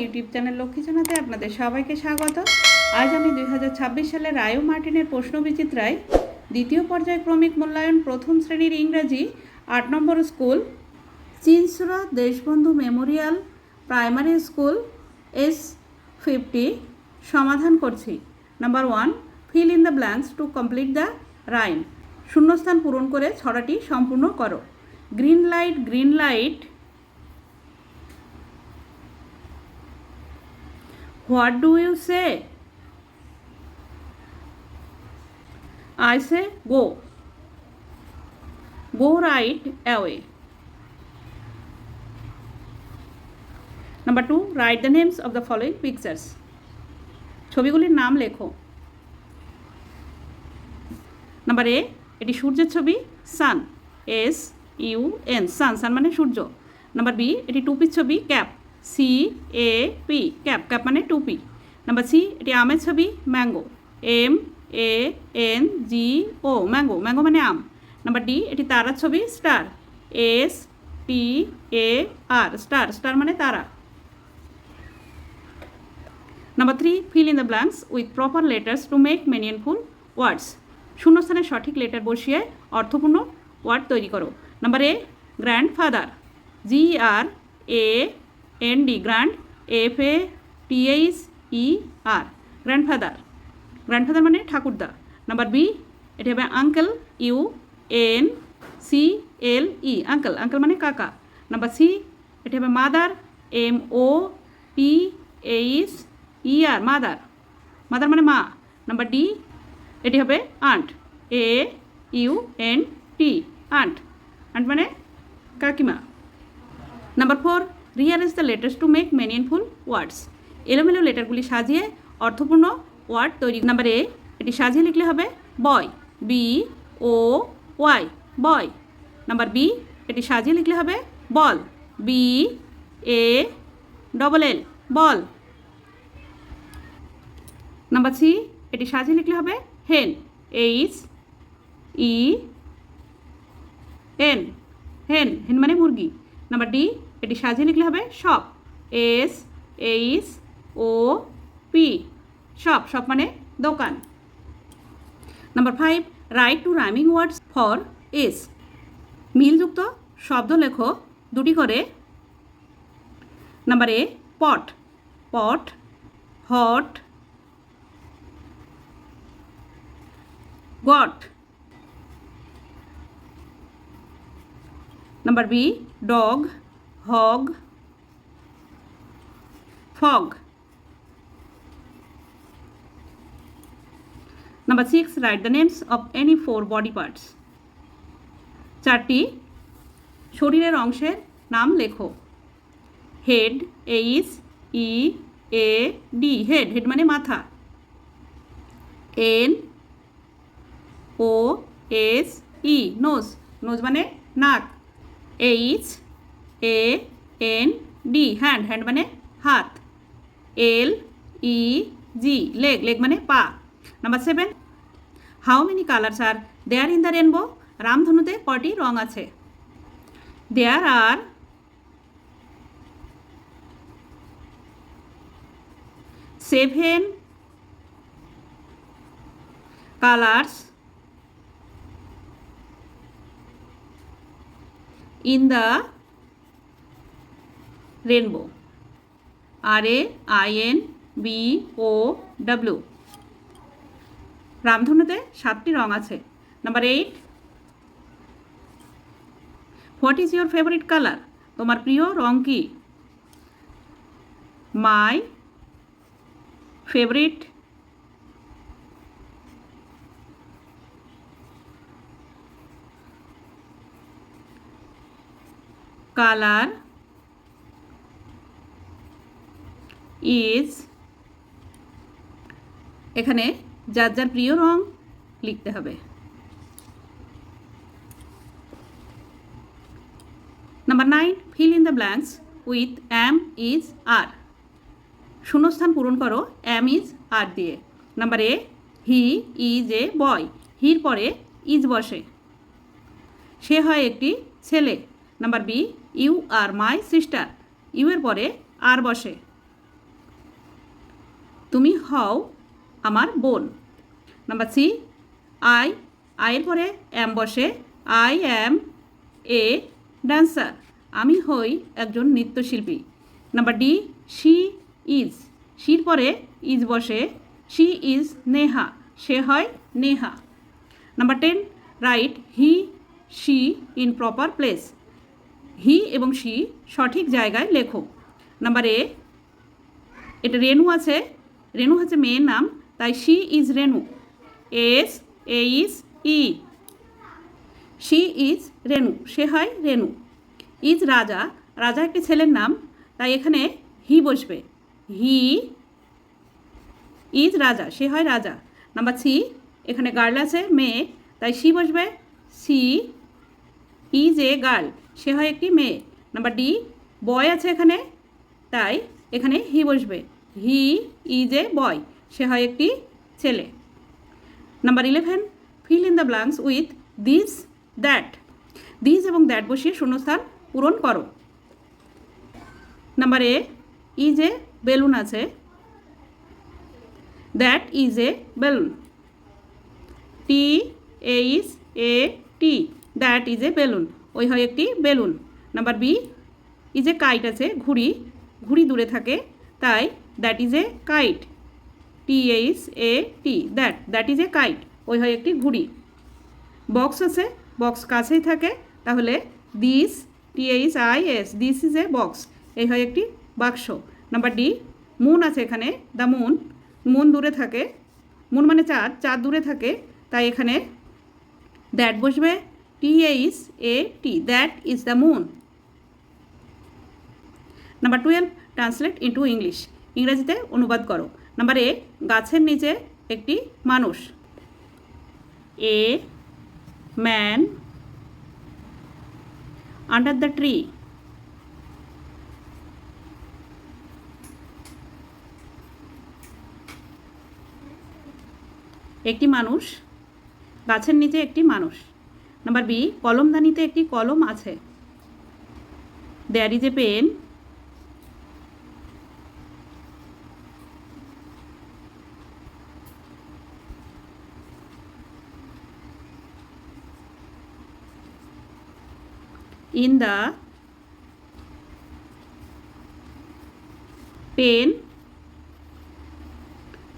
YouTube channel Lakshmi জানাতে আপনাদের সবাইকে স্বাগত। আজ আমি 2026 সালের রায় ও মার্টিনের প্রশ্নবিচিত্রায় দ্বিতীয় পর্যায়ক্রমিক মূল্যায়ন প্রথম শ্রেণীর ইংরাজি 8 নম্বর school Chinsurah Deshbandhu memorial primary school S50 সমাধান করছি। Number 1, fill in the blanks to complete the rhyme. শূন্যস্থান পূরণ করে ছড়াটি সম্পূর্ণ করো। Green light, what do you say? I say go right away. Number 2, write the names of the following pictures. ছবিগুলির নাম লেখো। নাম্বার এ, এটি সূর্যের ছবি, সান, SUN, সান মানে সূর্য। নাম্বার বি, এটি টুপির ছবি, ক্যাপ, CAP, ক্যাপ মানে টুপি। নাম্বার সি, এটি আমের ছবি, ম্যাঙ্গো, MANGO, ম্যাঙ্গো মানে আম। নাম্বার ডি, এটি তারার ছবি, স্টার, STAR, স্টার মানে তারা। Number 3, fill in the blanks with proper letters to make meaningful words. শূন্যস্থানে সঠিক লেটার বসিয়ে অর্থপূর্ণ ওয়ার্ড তৈরি করো। নাম্বার এ, grandfather, GRAND, grand, FATHER, grandfather মানে ঠাকুরদা। নাম্বার বি, এটি হবে আঙ্কেল, UNCLE, আঙ্কেল মানে কাকা। নাম্বার সি, এটি হবে মাদার, MOTHER, মাদার মানে মা। নাম্বার ডি, এটি হবে আন্ট, AUNT, আন্ট মানে কাকিমা। Number 4, rearrange the letters to make meaningful ওয়ার্ডস। এলোমেলো লেটারগুলি সাজিয়ে অর্থপূর্ণ ওয়ার্ড তৈরি। নাম্বার এ, এটি সাজিয়ে লিখলে হবে বয়, BOY, বয়। নাম্বার বি, এটি সাজিয়ে লিখলে হবে বল, BALL, বল। নাম্বার সি, এটি সাজিয়ে লিখলে হবে হেন, HEN, হেন মানে মুরগি। নাম্বার ডি, এটি সাজিয়ে লিখলে হবে শপ, SHOP, শপ মানে দোকান। Number 5, write two rhyming words for S. মিলযুক্ত শব্দ লেখো দুটি করে। Number A, pot, hot, got. Number B, dog, hog, fog. Number 6, write the names of any 4 body parts. 4টি শরীরের অংশের নাম লেখো। হেড, HEAD, হেড মানে মাথা, NOSE, নোজ মানে নাক, HAND, হ্যান্ড মানে হাত, LEG, লেগ মানে পা। Number 7, how many colours are there in the rainbow. রামধনুতে কয়টি রং আছে? There are 7 colours in the rainbow, RAINBOW। রামধনুতে 7টি রং আছে। Number 8, what is your favourite colour. তোমার প্রিয় রং কি? মাই ফেভারিট কালার ইজ, এখানে যার যার প্রিয় রং লিখতে হবে। Number 9, fill in the blanks with am, is, are. শূন্যস্থান পূরণ করো অ্যাম, ইজ, আর দিয়ে। Number A, he is a বয়, হির পরে ইজ বসে, সে হয় একটি ছেলে। Number B, you are my sister, you এর পরে আর বসে। তুমি হও আমার বোন। নাম্বার সি, আয়ের পরে অ্যাম বসে, আই অ্যাম এ ডান্সার, আমি হই একজন নৃত্যশিল্পী। নাম্বার ডি, শি ইজ, শির পরে ইজ বসে, শি ইজ নেহা, সে হয় Neha. Number 10, write he she in proper place, he এবং শি সঠিক জায়গায় লেখো। নাম্বার এ, এটা রেনু আছে, রেনু হচ্ছে মেয়ের নাম, তাই she is Renu, S A is E, she is Renu, সে হয় রেনু। ইজ রাজা, রাজা একটি ছেলের নাম, তাই এখানে হি বসবে, হি ইজ রাজা, সে হয় রাজা। নাম্বার সি, এখানে গার্ল আছে মেয়ে, তাই সি বসবে, সি ইজ এ গার্ল, সে হয় একটি মেয়ে। নাম্বার ডি, বয় আছে এখানে, তাই এখানে হি বসবে, হি ইজ এ বয়, সে হয় একটি ছেলে। Number 11, fill in the blanks with this that, this এবং দ্যাট বসিয়ে শূন্যস্থান পূরণ করো। Number A, is a balloon আছে, that is a balloon, T H A T, that is a balloon, ওই হয় একটি বেলুন। Number B, is a kite আছে, ঘুড়ি, ঘুড়ি দূরে থাকে, তাই that is a kite, T H A T, that is a kite, ওই হয় একটি ঘুড়ি। বক্স আছে, বক্স কাছেই থাকে, তাহলে this, T H I S, this is a box, এই হয় একটি বাক্স। নাম্বার ডি, মুন আছে এখানে, দ্য মুন, মুন দূরে থাকে, মুন মানে চাঁদ, চাঁদ দূরে থাকে, তাই এখানে দ্যাট বসবে, টি H A T, that is the moon. Number 12, translate into English, ইংরেজিতে অনুবাদ করো। নাম্বার এ, গাছের নিচে একটি মানুষ, a man under the tree, একটি মানুষ, গাছের নিচে একটি মানুষ। নাম্বার বি, কলমদানিতে একটি কলম আছে, there is a pen, in the pen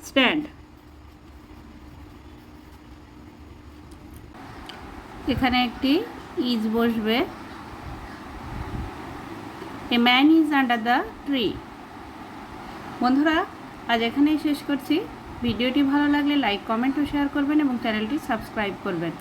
stand, এখানে একটি ইজ বসবে, a man is under the tree. বন্ধুরা, আজ এখানেই শেষ করছি। ভিডিওটি ভালো লাগলে লাইক, কমেন্ট ও শেয়ার করবেন এবং চ্যানেলটি সাবস্ক্রাইব করবেন।